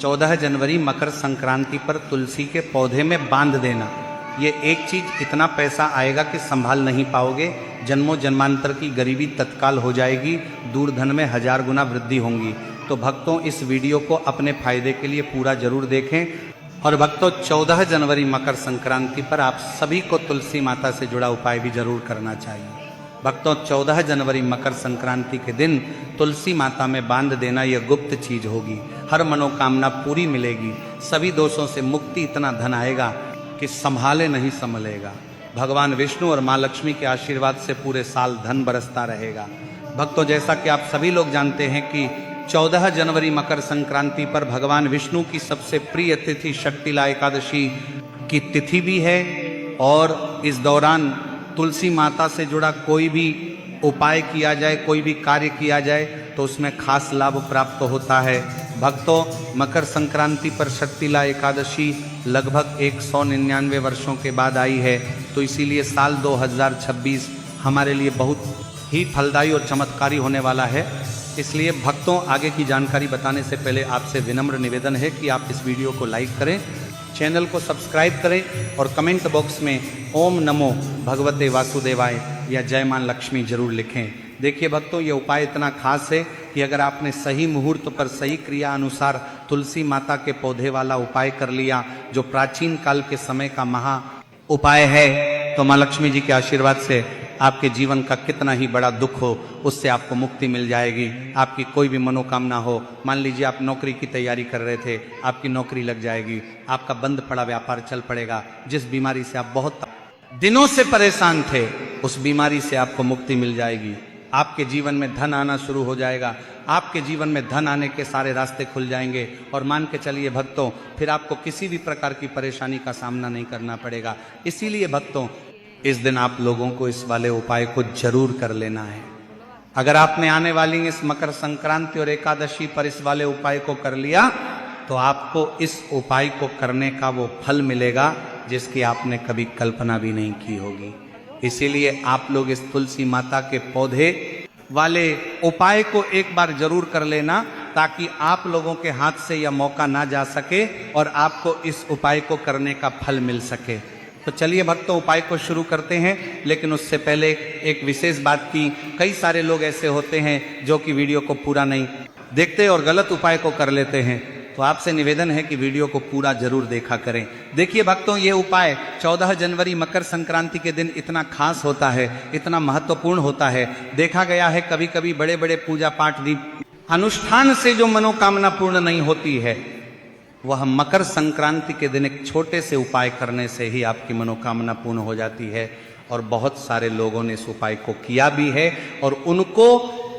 14 जनवरी मकर संक्रांति पर तुलसी के पौधे में बांध देना। ये एक चीज इतना पैसा आएगा कि संभाल नहीं पाओगे। जन्मों जन्मांतर की गरीबी तत्काल हो जाएगी, दूरधन में 1000 गुना वृद्धि होंगी। तो भक्तों इस वीडियो को अपने फायदे के लिए पूरा जरूर देखें। और भक्तों 14 जनवरी मकर संक्रांति पर आप सभी को तुलसी माता से जुड़ा उपाय भी जरूर करना चाहिए। भक्तों 14 जनवरी मकर संक्रांति के दिन तुलसी माता में बांध देना यह गुप्त चीज होगी। हर मनोकामना पूरी मिलेगी, सभी दोषों से मुक्ति, इतना धन आएगा कि संभाले नहीं संभलेगा। भगवान विष्णु और माँ लक्ष्मी के आशीर्वाद से पूरे साल धन बरसता रहेगा। भक्तों जैसा कि आप सभी लोग जानते हैं कि 14 जनवरी मकर संक्रांति पर भगवान विष्णु की सबसे प्रिय तिथि शक्तिला एकादशी की तिथि भी है। और इस दौरान तुलसी माता से जुड़ा कोई भी उपाय किया जाए, कोई भी कार्य किया जाए तो उसमें खास लाभ प्राप्त होता है। भक्तों मकर संक्रांति पर शक्तिला एकादशी लगभग 199 वर्षों के बाद आई है। तो इसीलिए साल 2026 हमारे लिए बहुत ही फलदायी और चमत्कारी होने वाला है। इसलिए भक्तों आगे की जानकारी बताने से पहले आपसे विनम्र निवेदन है कि आप इस वीडियो को लाइक करें, चैनल को सब्सक्राइब करें और कमेंट बॉक्स में ओम नमो भगवते वासुदेवाय या जय मां लक्ष्मी जरूर लिखें। देखिए भक्तों ये उपाय इतना खास है कि अगर आपने सही मुहूर्त पर सही क्रिया अनुसार तुलसी माता के पौधे वाला उपाय कर लिया, जो प्राचीन काल के समय का महा उपाय है, तो मां लक्ष्मी जी के आशीर्वाद से आपके जीवन का कितना ही बड़ा दुख हो उससे आपको मुक्ति मिल जाएगी। आपकी कोई भी मनोकामना हो, मान लीजिए आप नौकरी की तैयारी कर रहे थे, आपकी नौकरी लग जाएगी, आपका बंद पड़ा व्यापार चल पड़ेगा, जिस बीमारी से आप बहुत दिनों से परेशान थे उस बीमारी से आपको मुक्ति मिल जाएगी। आपके जीवन में धन आना शुरू हो जाएगा, आपके जीवन में धन आने के सारे रास्ते खुल जाएंगे। और मान के चलिए भक्तों फिर आपको किसी भी प्रकार की परेशानी का सामना नहीं करना पड़ेगा। इसीलिए भक्तों इस दिन आप लोगों को इस वाले उपाय को जरूर कर लेना है। अगर आपने आने वाली इस मकर संक्रांति और एकादशी पर इस वाले उपाय को कर लिया तो आपको इस उपाय को करने का वो फल मिलेगा जिसकी आपने कभी कल्पना भी नहीं की होगी। इसीलिए आप लोग इस तुलसी माता के पौधे वाले उपाय को एक बार जरूर कर लेना, ताकि आप लोगों के हाथ से यह मौका ना जा सके और आपको इस उपाय को करने का फल मिल सके। तो चलिए भक्तों उपाय को शुरू करते हैं। लेकिन उससे पहले एक विशेष बात की, कई सारे लोग ऐसे होते हैं जो कि वीडियो को पूरा नहीं देखते और गलत उपाय को कर लेते हैं। तो आपसे निवेदन है कि वीडियो को पूरा जरूर देखा करें। देखिए भक्तों ये उपाय 14 जनवरी मकर संक्रांति के दिन इतना खास होता है, इतना महत्वपूर्ण होता है। देखा गया है कभी कभी बड़े बड़े पूजा पाठ दीप अनुष्ठान से जो मनोकामना पूर्ण नहीं होती है, वह मकर संक्रांति के दिन एक छोटे से उपाय करने से ही आपकी मनोकामना पूर्ण हो जाती है। और बहुत सारे लोगों ने इस उपाय को किया भी है और उनको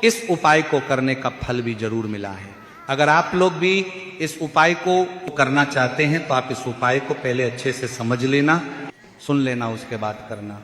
इस उपाय को करने का फल भी जरूर मिला है। अगर आप लोग भी इस उपाय को करना चाहते हैं तो आप इस उपाय को पहले अच्छे से समझ लेना, सुन लेना, उसके बाद करना।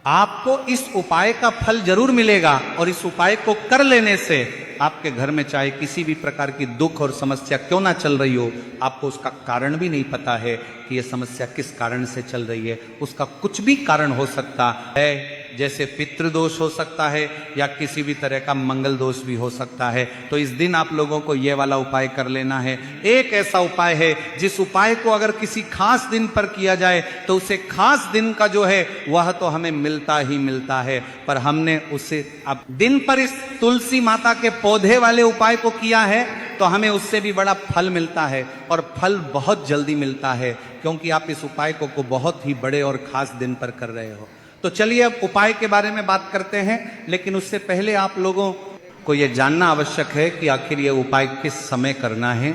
आपको इस उपाय का फल जरूर मिलेगा और इस उपाय को कर लेने से आपके घर में चाहे किसी भी प्रकार की दुख और समस्या क्यों ना चल रही हो, आपको उसका कारण भी नहीं पता है कि यह समस्या किस कारण से चल रही है। उसका कुछ भी कारण हो सकता है, जैसे पितृदोष हो सकता है या किसी भी तरह का मंगल दोष भी हो सकता है। तो इस दिन आप लोगों को यह वाला उपाय कर लेना है। एक ऐसा उपाय है जिस उपाय को अगर किसी खास दिन पर किया जाए तो उसे खास दिन का जो है वह तो हमें मिलता ही मिलता है, पर हमने उसे अब दिन पर इस तुलसी माता के पौधे वाले उपाय को किया है तो हमें उससे भी बड़ा फल मिलता है। और फल बहुत जल्दी मिलता है क्योंकि आप इस उपाय को बहुत ही बड़े और खास दिन पर कर रहे हो। तो चलिए अब उपाय के बारे में बात करते हैं। लेकिन उससे पहले आप लोगों को यह जानना आवश्यक है कि आखिर यह उपाय किस समय करना है,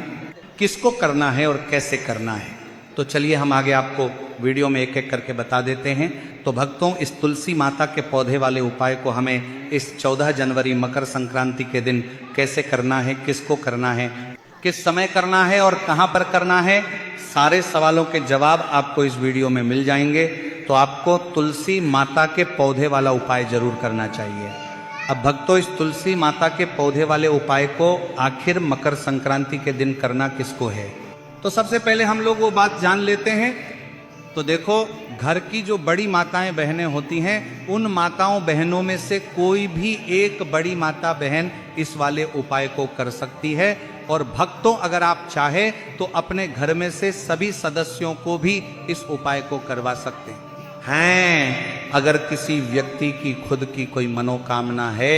किसको करना है और कैसे करना है। तो चलिए हम आगे आपको वीडियो में एक एक करके बता देते हैं। तो भक्तों इस तुलसी माता के पौधे वाले उपाय को हमें इस 14 जनवरी मकर संक्रांति के दिन कैसे करना है, किसको करना है, किस समय करना है और कहां पर करना है, सारे सवालों के जवाब आपको इस वीडियो में मिल जाएंगे। तो आपको तुलसी माता के पौधे वाला उपाय जरूर करना चाहिए। अब भक्तों इस तुलसी माता के पौधे वाले उपाय को आखिर मकर संक्रांति के दिन करना किसको है, तो सबसे पहले हम लोग वो बात जान लेते हैं। तो देखो घर की जो बड़ी माताएं बहनें होती हैं, उन माताओं बहनों में से कोई भी एक बड़ी माता बहन इस वाले उपाय को कर सकती है। और भक्तों अगर आप चाहे तो अपने घर में से सभी सदस्यों को भी इस उपाय को करवा सकते हैं। अगर किसी व्यक्ति की खुद की कोई मनोकामना है,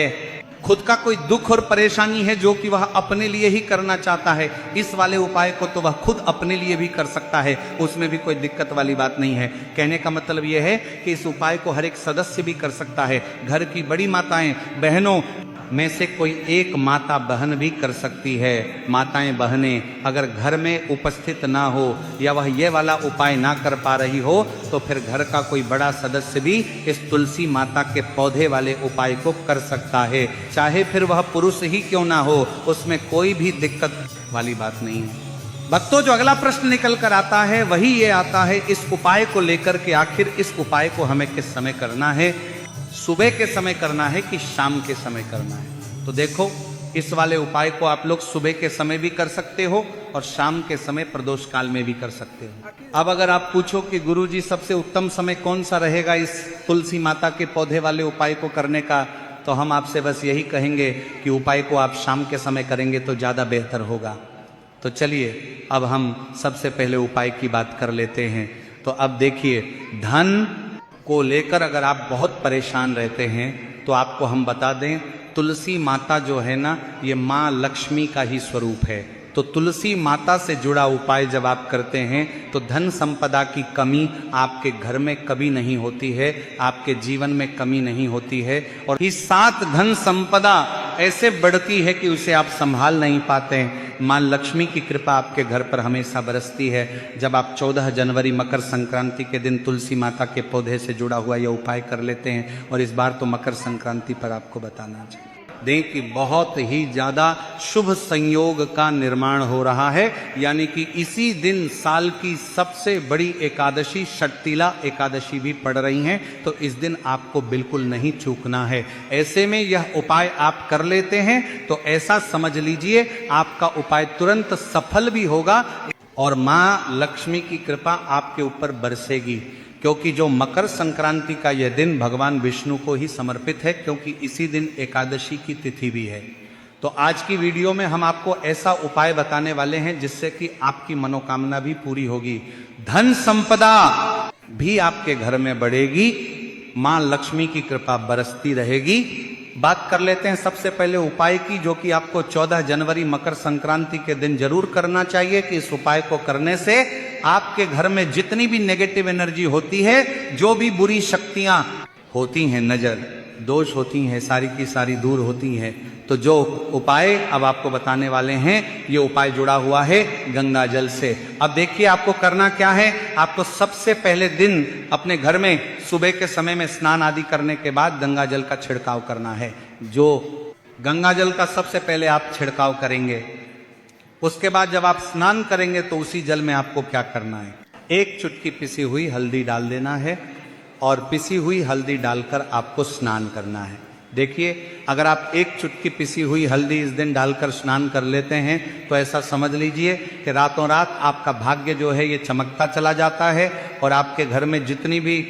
खुद का कोई दुख और परेशानी है जो कि वह अपने लिए ही करना चाहता है, इस वाले उपाय को तो वह खुद अपने लिए भी कर सकता है, उसमें भी कोई दिक्कत वाली बात नहीं है। कहने का मतलब यह है कि इस उपाय को हर एक सदस्य भी कर सकता है। घर की बड़ी माताएं बहनों में से कोई एक माता बहन भी कर सकती है। माताएं बहनें अगर घर में उपस्थित ना हो या वह ये वाला उपाय ना कर पा रही हो तो फिर घर का कोई बड़ा सदस्य भी इस तुलसी माता के पौधे वाले उपाय को कर सकता है, चाहे फिर वह पुरुष ही क्यों ना हो, उसमें कोई भी दिक्कत वाली बात नहीं है। भक्तों, जो अगला प्रश्न निकल कर आता है वही ये आता है इस उपाय को लेकर के, आखिर इस उपाय को हमें किस समय करना है, सुबह के समय करना है कि शाम के समय करना है। तो देखो, इस वाले उपाय को आप लोग सुबह के समय भी कर सकते हो और शाम के समय प्रदोष काल में भी कर सकते हो। अब अगर आप पूछो कि गुरुजी सबसे उत्तम समय कौन सा रहेगा इस तुलसी माता के पौधे वाले उपाय को करने का, तो हम आपसे बस यही कहेंगे कि उपाय को आप शाम के समय करेंगे तो ज्यादा बेहतर होगा। तो चलिए अब हम सबसे पहले उपाय की बात कर लेते हैं। तो अब देखिए, धन को लेकर अगर आप बहुत परेशान रहते हैं तो आपको हम बता दें, तुलसी माता जो है ना, ये माँ लक्ष्मी का ही स्वरूप है। तो तुलसी माता से जुड़ा उपाय जब आप करते हैं तो धन संपदा की कमी आपके घर में कभी नहीं होती है, आपके जीवन में कमी नहीं होती है, और इस साथ धन संपदा ऐसे बढ़ती है कि उसे आप संभाल नहीं पाते हैं। माँ लक्ष्मी की कृपा आपके घर पर हमेशा बरसती है। जब आप 14 जनवरी मकर संक्रांति के दिन तुलसी माता के पौधे से जुड़ा हुआ यह उपाय कर लेते हैं, और इस बार तो मकर संक्रांति पर आपको बताना चाहिए दें कि बहुत ही ज्यादा शुभ संयोग का निर्माण हो रहा है, यानी कि इसी दिन साल की सबसे बड़ी एकादशी षटतिला एकादशी भी पड़ रही हैं। तो इस दिन आपको बिल्कुल नहीं चूकना है। ऐसे में यह उपाय आप कर लेते हैं तो ऐसा समझ लीजिए आपका उपाय तुरंत सफल भी होगा और माँ लक्ष्मी की कृपा आपके ऊपर बरसेगी, क्योंकि जो मकर संक्रांति का यह दिन भगवान विष्णु को ही समर्पित है, क्योंकि इसी दिन एकादशी की तिथि भी है। तो आज की वीडियो में हम आपको ऐसा उपाय बताने वाले हैं जिससे कि आपकी मनोकामना भी पूरी होगी, धन संपदा भी आपके घर में बढ़ेगी, मां लक्ष्मी की कृपा बरसती रहेगी। बात कर लेते हैं सबसे पहले उपाय की, जो कि आपको 14 जनवरी मकर संक्रांति के दिन जरूर करना चाहिए। कि इस उपाय को करने से आपके घर में जितनी भी नेगेटिव एनर्जी होती है, जो भी बुरी शक्तियां होती हैं, नजर दोष होती हैं, सारी की सारी दूर होती हैं। तो जो उपाय अब आपको बताने वाले हैं, ये उपाय जुड़ा हुआ है गंगा जल से। अब देखिए आपको करना क्या है। आपको सबसे पहले दिन अपने घर में सुबह के समय में स्नान आदि करने के बाद गंगा जल का छिड़काव करना है। जो गंगा जल का सबसे पहले आप छिड़काव करेंगे, उसके बाद जब आप स्नान करेंगे तो उसी जल में आपको क्या करना है, एक चुटकी पिसी हुई हल्दी डाल देना है और पिसी हुई हल्दी डालकर आपको स्नान करना है। देखिए, अगर आप एक चुटकी पिसी हुई हल्दी इस दिन डालकर स्नान कर लेते हैं तो ऐसा समझ लीजिए कि रातों रात आपका भाग्य जो है ये चमकता चला जाता है और आपके घर में जितनी भी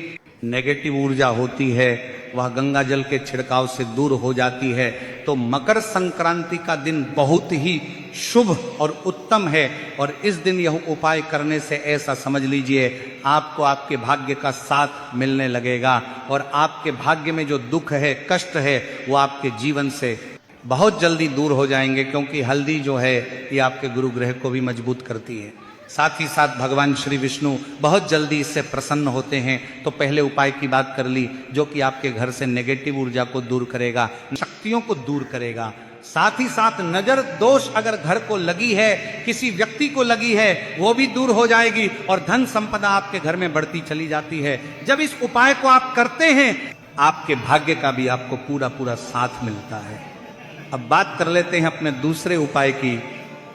नेगेटिव ऊर्जा होती है वह गंगा जल के छिड़काव से दूर हो जाती है। तो मकर संक्रांति का दिन बहुत ही शुभ और उत्तम है, और इस दिन यह उपाय करने से ऐसा समझ लीजिए आपको आपके भाग्य का साथ मिलने लगेगा और आपके भाग्य में जो दुख है, कष्ट है, वो आपके जीवन से बहुत जल्दी दूर हो जाएंगे, क्योंकि हल्दी जो है ये आपके गुरु ग्रह को भी मजबूत करती है। साथ ही साथ भगवान श्री विष्णु बहुत जल्दी इससे प्रसन्न होते हैं। तो पहले उपाय की बात कर ली, जो कि आपके घर से नेगेटिव ऊर्जा को दूर करेगा, शक्तियों को दूर करेगा। साथ ही साथ नजर दोष अगर घर को लगी है, किसी व्यक्ति को लगी है, वो भी दूर हो जाएगी और धन संपदा आपके घर में बढ़ती चली जाती है। जब इस उपाय को आप करते हैं, आपके भाग्य का भी आपको पूरा पूरा साथ मिलता है। अब बात कर लेते हैं अपने दूसरे उपाय की।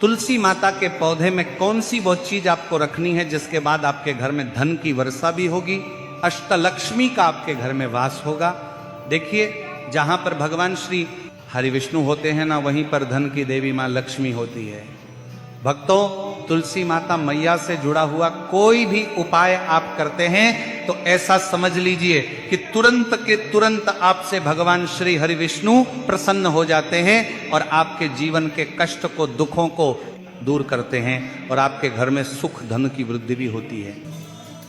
तुलसी माता के पौधे में कौन सी वो चीज आपको रखनी है जिसके बाद आपके घर में धन की वर्षा भी होगी, अष्टलक्ष्मी का आपके घर में वास होगा। देखिए, जहां पर भगवान श्री हरि विष्णु होते हैं ना, वहीं पर धन की देवी मां लक्ष्मी होती है। भक्तों, तुलसी माता मैया से जुड़ा हुआ कोई भी उपाय आप करते हैं तो ऐसा समझ लीजिए कि तुरंत के तुरंत आपसे भगवान श्री हरि विष्णु प्रसन्न हो जाते हैं और आपके जीवन के कष्ट को, दुखों को दूर करते हैं और आपके घर में सुख धन की वृद्धि भी होती है।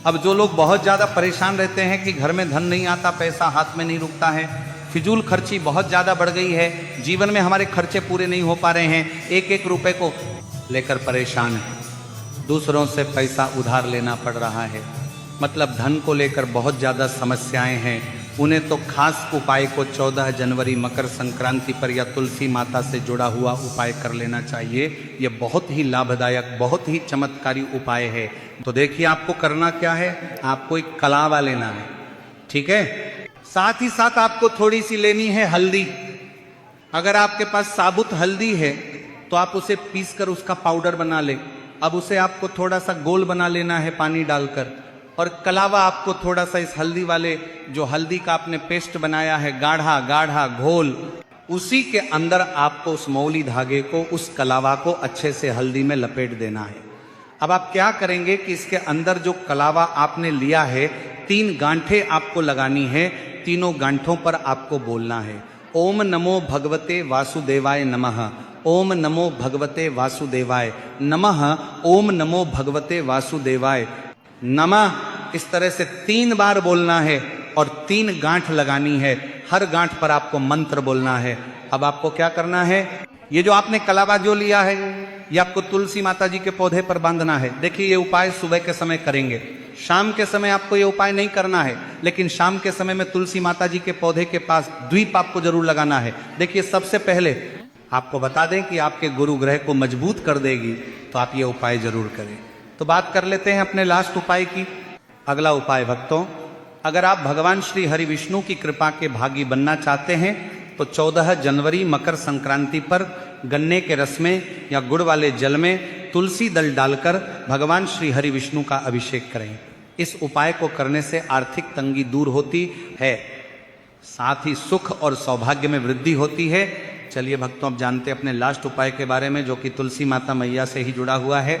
अब जो लोग बहुत ज़्यादा परेशान रहते हैं कि घर में धन नहीं आता, पैसा हाथ में नहीं रुकता है, फिजूल खर्ची बहुत ज़्यादा बढ़ गई है, जीवन में हमारे खर्चे पूरे नहीं हो पा रहे हैं, एक एक रुपए को लेकर परेशान है, दूसरों से पैसा उधार लेना पड़ रहा है, मतलब धन को लेकर बहुत ज़्यादा समस्याएं हैं, उन्हें तो खास उपाय को 14 जनवरी मकर संक्रांति पर या तुलसी माता से जुड़ा हुआ उपाय कर लेना चाहिए। ये बहुत ही लाभदायक, बहुत ही चमत्कारी उपाय है। तो देखिए आपको करना क्या है, आपको एक कलावा लेना है, ठीक है। साथ ही साथ आपको थोड़ी सी लेनी है हल्दी। अगर आपके पास साबुत हल्दी है तो आप उसे पीसकर उसका पाउडर बना लें। अब उसे आपको थोड़ा सा गोल बना लेना है पानी डालकर, और कलावा आपको थोड़ा सा इस हल्दी वाले, जो हल्दी का आपने पेस्ट बनाया है, गाढ़ा गाढ़ा घोल, उसी के अंदर आपको उस मौली धागे को, उस कलावा को अच्छे से हल्दी में लपेट देना है। अब आप क्या करेंगे कि इसके अंदर जो कलावा आपने लिया है, 3 गांठें आपको लगानी है। तीनों गांठों पर आपको बोलना है ओम नमो भगवते वासुदेवाय नमः, ओम नमो भगवते वासुदेवाय नमः, ओम नमो भगवते वासुदेवाय नमः। इस तरह से 3 बार बोलना है और 3 गांठ लगानी है। हर गांठ पर आपको मंत्र बोलना है। अब आपको क्या करना है, ये जो आपने कलावा जो लिया है, ये आपको तुलसी माता जी के पौधे पर बांधना है। देखिए ये उपाय सुबह के समय करेंगे, शाम के समय आपको ये उपाय नहीं करना है, लेकिन शाम के समय में तुलसी माता जी के पौधे के पास द्वीप आपको जरूर लगाना है। देखिए सबसे पहले आपको बता दें कि आपके गुरु ग्रह को मजबूत कर देगी, तो आप ये उपाय जरूर करें। तो बात कर लेते हैं अपने लास्ट उपाय की। अगला उपाय भक्तों, अगर आप भगवान श्री हरि विष्णु की कृपा के भागी बनना चाहते हैं तो 14 जनवरी मकर संक्रांति पर गन्ने के रस में या गुड़ वाले जल में तुलसी दल डालकर भगवान श्री हरि विष्णु का अभिषेक करें। इस उपाय को करने से आर्थिक तंगी दूर होती है, साथ ही सुख और सौभाग्य में वृद्धि होती है। चलिए भक्तों, अब जानते हैं अपने लास्ट उपाय के बारे में, जो कि तुलसी माता मैया से ही जुड़ा हुआ है।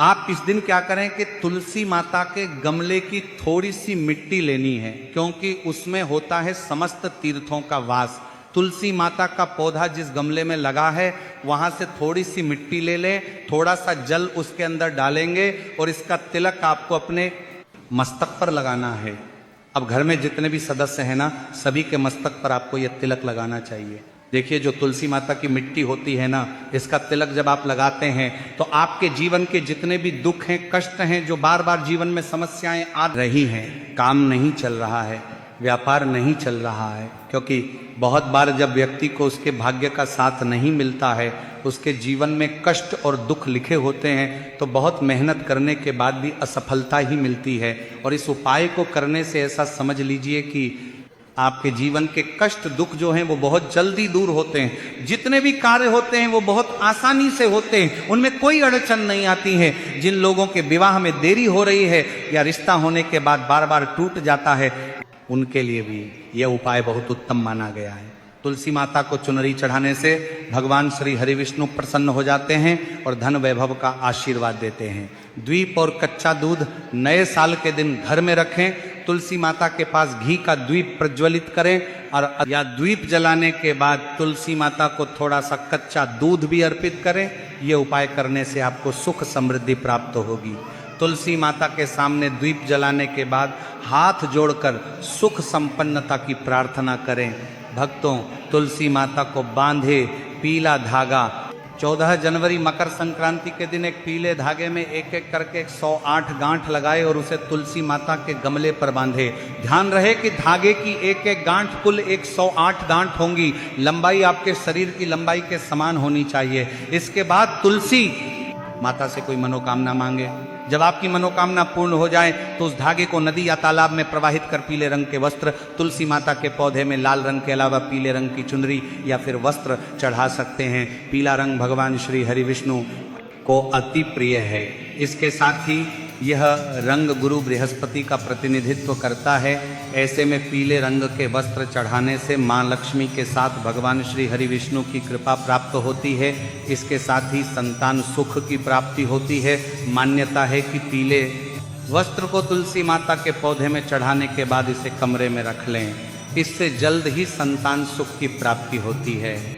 आप इस दिन क्या करें कि तुलसी माता के गमले की थोड़ी सी मिट्टी लेनी है, क्योंकि उसमें होता है समस्त तीर्थों का वास। तुलसी माता का पौधा जिस गमले में लगा है, वहां से थोड़ी सी मिट्टी ले लें, थोड़ा सा जल उसके अंदर डालेंगे और इसका तिलक आपको अपने मस्तक पर लगाना है। अब घर में जितने भी सदस्य हैं ना, सभी के मस्तक पर आपको यह तिलक लगाना चाहिए। देखिए जो तुलसी माता की मिट्टी होती है ना, इसका तिलक जब आप लगाते हैं तो आपके जीवन के जितने भी दुख हैं, कष्ट हैं, जो बार बार जीवन में समस्याएं आ रही हैं, काम नहीं चल रहा है, व्यापार नहीं चल रहा है, क्योंकि बहुत बार जब व्यक्ति को उसके भाग्य का साथ नहीं मिलता है, उसके जीवन में कष्ट और दुख लिखे होते हैं, तो बहुत मेहनत करने के बाद भी असफलता ही मिलती है। और इस उपाय को करने से ऐसा समझ लीजिए कि आपके जीवन के कष्ट दुख जो हैं वो बहुत जल्दी दूर होते हैं। जितने भी कार्य होते हैं वो बहुत आसानी से होते हैं, उनमें कोई अड़चन नहीं आती है। जिन लोगों के विवाह में देरी हो रही है या रिश्ता होने के बाद बार बार टूट जाता है, उनके लिए भी यह उपाय बहुत उत्तम माना गया है। तुलसी माता को चुनरी चढ़ाने से भगवान श्री हरि विष्णु प्रसन्न हो जाते हैं और धन वैभव का आशीर्वाद देते हैं। द्वीप और कच्चा दूध नए साल के दिन घर में रखें, तुलसी माता के पास घी का द्वीप प्रज्वलित करें, और या द्वीप जलाने के बाद तुलसी माता को थोड़ा सा कच्चा दूध भी अर्पित करें। ये उपाय करने से आपको सुख समृद्धि प्राप्त होगी। तुलसी माता के सामने द्वीप जलाने के बाद हाथ जोड़कर सुख संपन्नता की प्रार्थना करें। भक्तों, तुलसी माता को बांधे पीला धागा, 14 जनवरी मकर संक्रांति के दिन एक पीले धागे में एक एक करके 108 गांठ लगाए और उसे तुलसी माता के गमले पर बांधे। ध्यान रहे कि धागे की एक एक गांठ कुल 108 गांठ होंगी। लंबाई आपके शरीर की लंबाई के समान होनी चाहिए। इसके बाद तुलसी माता से कोई मनोकामना मांगे। जब आपकी मनोकामना पूर्ण हो जाए तो उस धागे को नदी या तालाब में प्रवाहित कर पीले रंग के वस्त्र, तुलसी माता के पौधे में लाल रंग के अलावा पीले रंग की चुनरी या फिर वस्त्र चढ़ा सकते हैं। पीला रंग भगवान श्री हरि विष्णु को अति प्रिय है। इसके साथ ही यह रंग गुरु बृहस्पति का प्रतिनिधित्व करता है। ऐसे में पीले रंग के वस्त्र चढ़ाने से माँ लक्ष्मी के साथ भगवान श्री हरि विष्णु की कृपा प्राप्त होती है। इसके साथ ही संतान सुख की प्राप्ति होती है। मान्यता है कि पीले वस्त्र को तुलसी माता के पौधे में चढ़ाने के बाद इसे कमरे में रख लें। इससे जल्द ही संतान सुख की प्राप्ति होती है।